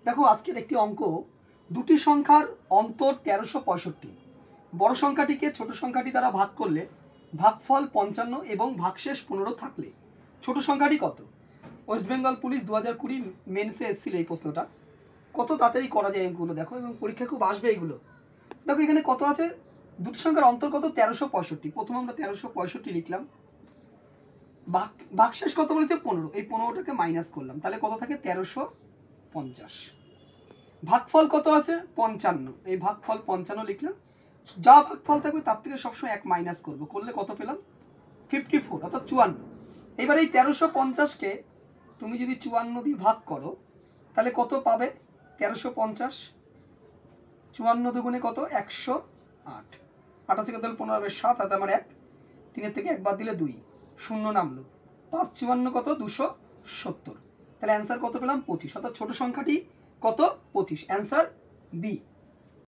দেখো আজকের একটি অঙ্ক, দুটি সংখ্যার অন্তর 1365, বড় সংখ্যাটিকে ছোট সংখ্যাটি দ্বারা ভাগ করলে ভাগফল 55 এবং ভাগশেষ 15 থাকলে ছোট সংখ্যাটি কত? ওয়েস্ট বেঙ্গল পুলিশ 2020 মেন্সে এসেছিল এই প্রশ্নটা। কত তাড়াতাড়ি করা যায় এগুলো দেখো, এবং পরীক্ষা খুব আসবে এইগুলো। দেখো এখানে কত আছে, দুটি সংখ্যার অন্তর কত? 1365। প্রথমে আমরা 1365 লিখলাম, ভাগশেষ কত বলেছে? 15। এই 15টাকে মাইনাস করলাম, তাহলে কত থাকে? 1350। ভাগফল কত আছে? 55। এই ভাগফল 55 লিখলাম। যা ভাগফল থাকবে তার থেকে সবসময় 1 মাইনাস করবো, করলে কত পেলাম? 54, অর্থাৎ 54। এবার এই 1350কে তুমি যদি 54 দিয়ে ভাগ করো তাহলে কত পাবে? 1350 54 দুগুণে কত? 108। 88 কত? 15 হবে 7, আর আমার 1, 3 থেকে 1 বাদ দিলে 2, 0 নামলো। 5 54 কত? 270। তাহলে অ্যান্সার কত পেলাম? 25। অর্থাৎ ছোট সংখ্যাটি কত? 25। Answer B.